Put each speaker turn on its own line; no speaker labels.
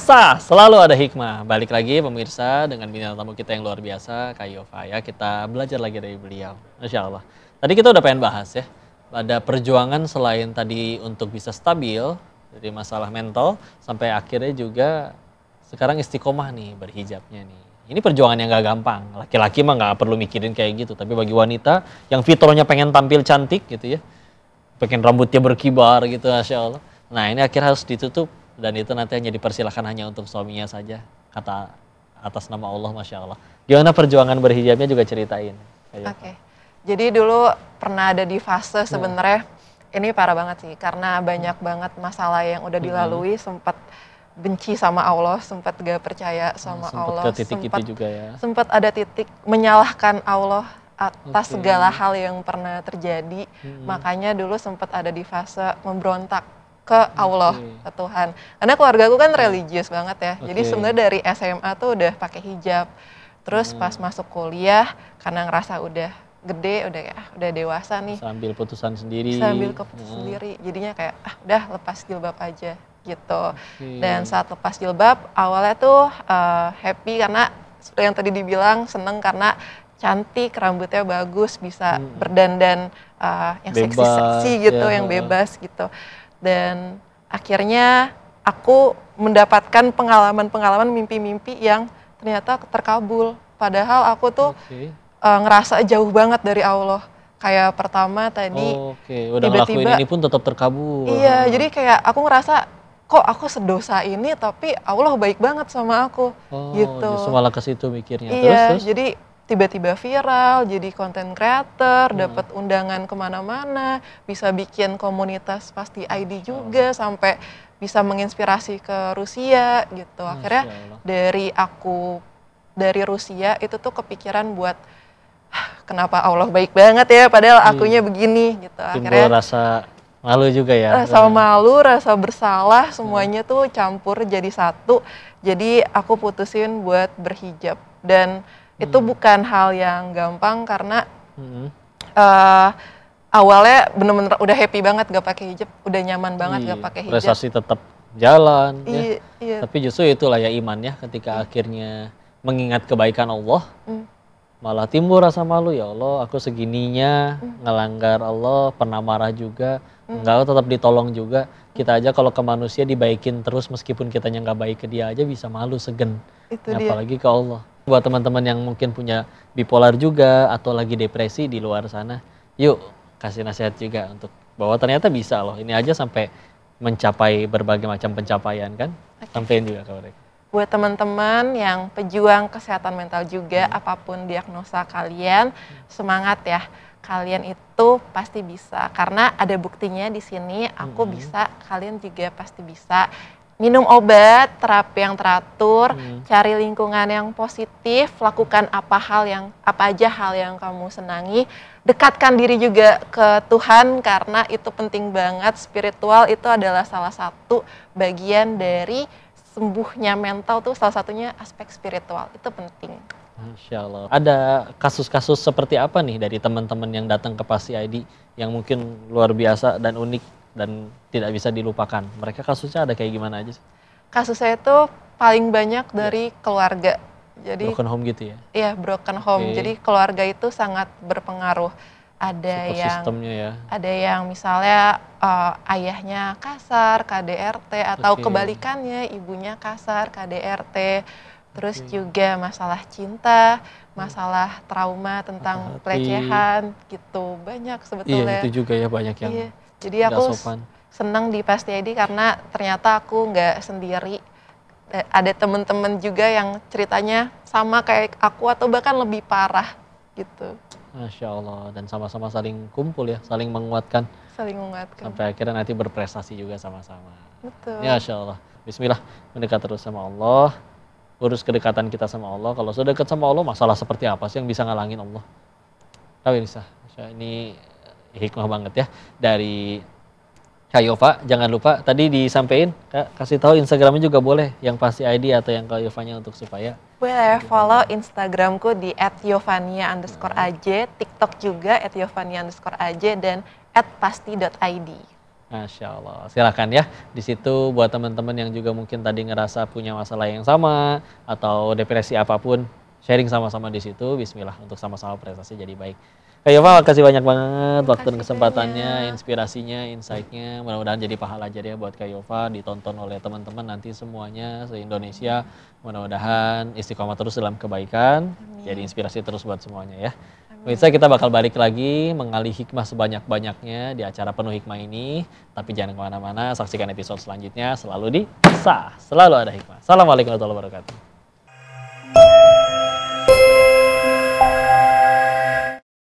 Pemirsa, selalu ada hikmah. Balik lagi pemirsa dengan bintang tamu kita yang luar biasa, Kak Yova ya. Kita belajar lagi dari beliau. Masya Allah. Tadi kita udah pengen bahas ya. Ada perjuangan selain tadi untuk bisa stabil dari masalah mental, sampai akhirnya juga sekarang istiqomah nih berhijabnya nih. Ini perjuangan yang gak gampang. Laki-laki mah gak perlu mikirin kayak gitu. Tapi bagi wanita yang fitrahnya pengen tampil cantik gitu ya. Pengen rambutnya berkibar gitu, Masya Allah. Nah ini akhirnya harus ditutup. Dan itu nanti hanya dipersilahkan hanya untuk suaminya saja. Kata atas nama Allah, Masya Allah. Gimana perjuangan berhijabnya juga ceritain.
Oke. Jadi dulu pernah ada di fase sebenarnya ini parah banget sih. Karena banyak banget masalah yang udah dilalui. Sempat benci sama Allah, sempat gak percaya sama Allah.
Sempat ke titik itu juga ya.
Sempat ada titik menyalahkan Allah atas segala hal yang pernah terjadi. Makanya dulu sempat ada di fase memberontak ke Allah, ke Tuhan. Karena keluarga aku kan religius banget ya. Jadi sebenarnya dari SMA tuh udah pakai hijab. Terus pas masuk kuliah karena ngerasa udah gede, udah dewasa nih.
Sambil putusan sendiri.
Sambil keputusan sendiri. Jadinya kayak udah lepas jilbab aja gitu. Dan saat lepas jilbab awalnya tuh happy karena seperti yang tadi dibilang, seneng karena cantik, rambutnya bagus, bisa berdandan yang seksi-seksi gitu, yang bebas gitu. Dan akhirnya aku mendapatkan pengalaman-pengalaman mimpi-mimpi yang ternyata terkabul. Padahal aku tuh ngerasa jauh banget dari Allah. Kayak pertama tadi
udah ngelakuin ini pun tetap terkabul.
Iya, jadi kayak aku ngerasa kok aku sedosa ini tapi Allah baik banget sama aku gitu.
Justru malah ke situ mikirnya.
Iya, terus? Jadi tiba-tiba viral, jadi content creator, dapat undangan kemana-mana, bisa bikin komunitas Pasti ID juga, sampai bisa menginspirasi ke Rusia gitu. Akhirnya dari Rusia itu tuh kepikiran buat kenapa Allah baik banget ya, padahal akunya begini gitu.
Akhirnya rasa malu juga ya.
Rasa malu, rasa bersalah, semuanya tuh campur jadi satu. Jadi aku putusin buat berhijab. Dan itu bukan hal yang gampang karena awalnya bener-bener udah happy banget gak pakai hijab, udah nyaman banget gak pakai hijab.
Prestasi tetap jalan ya.
Iya.
Tapi justru itulah ya iman ya, ketika akhirnya mengingat kebaikan Allah, malah timbul rasa malu, ya Allah aku segininya ngelanggar Allah, pernah marah juga, enggak tetap ditolong juga. Kita aja kalau ke manusia dibaikin terus meskipun kitanya nggak baik ke dia aja bisa malu, segen. Apalagi ke Allah. Buat teman-teman yang mungkin punya bipolar juga atau lagi depresi di luar sana, yuk kasih nasihat juga untuk bahwa ternyata bisa loh. Ini aja sampai mencapai berbagai macam pencapaian kan. Sampein juga ke mereka.
Buat teman-teman yang pejuang kesehatan mental juga, apapun diagnosa kalian, semangat ya. Kalian itu pasti bisa, karena ada buktinya di sini. Aku bisa, kalian juga pasti bisa. Minum obat, terapi yang teratur, cari lingkungan yang positif, lakukan apa aja hal yang kamu senangi, dekatkan diri juga ke Tuhan karena itu penting banget. Spiritual itu adalah salah satu bagian dari sembuhnya mental tuh, salah satunya aspek spiritual, itu penting.
Masya Allah. Ada kasus-kasus seperti apa nih dari teman-teman yang datang ke Pasti ID yang mungkin luar biasa dan unik dan tidak bisa dilupakan? Mereka kasusnya ada kayak gimana aja sih?
Kasus saya itu paling banyak dari keluarga. Jadi
broken home gitu ya?
Iya, broken home. Jadi keluarga itu sangat berpengaruh. Ada yang misalnya ayahnya kasar, KDRT, atau kebalikannya ibunya kasar, KDRT. Terus juga masalah cinta, masalah trauma tentang pelecehan gitu. Banyak sebetulnya.
Iya, itu juga ya banyak yang
Jadi aku senang di Pasti ID karena ternyata aku nggak sendiri. Ada teman-teman juga yang ceritanya sama kayak aku atau bahkan lebih parah gitu.
Masya Allah, dan sama-sama saling kumpul ya, saling menguatkan.
Saling menguatkan.
Sampai akhirnya nanti berprestasi juga sama-sama.
Betul.
Ya Masya Allah. Bismillah, mendekat terus sama Allah. Urus kedekatan kita sama Allah. Kalau sudah dekat sama Allah, masalah seperti apa sih yang bisa ngalangin Allah? Tahu ini hikmah banget ya dari Kak Yova. Jangan lupa tadi disampaikan, Kak, kasih tahu Instagramnya juga boleh, yang Pasti ID atau yang Kak Yovanya untuk supaya
boleh follow Instagramku di @yovania_aj, TikTok juga @yovania_aj, dan @pasti.id.
Masya Allah. Silakan ya. Di situ buat teman-teman yang juga mungkin tadi ngerasa punya masalah yang sama atau depresi apapun, sharing sama-sama di situ. Bismillah untuk sama-sama prestasi jadi baik. Kak Yova, makasih banyak banget waktu dan
Makasih
kesempatannya,
banyak.
inspirasinya, insight-nya. Mudah-mudahan jadi pahala jadi ya buat Kak Yova, ditonton oleh teman-teman nanti semuanya se-Indonesia. Mudah-mudahan istiqomah terus dalam kebaikan, jadi inspirasi terus buat semuanya ya. Pemirsa, kita bakal balik lagi mengalih hikmah sebanyak-banyaknya di acara Penuh Hikmah ini. Tapi jangan kemana-mana, saksikan episode selanjutnya selalu di Sah, selalu ada hikmah. Assalamualaikum warahmatullahi wabarakatuh.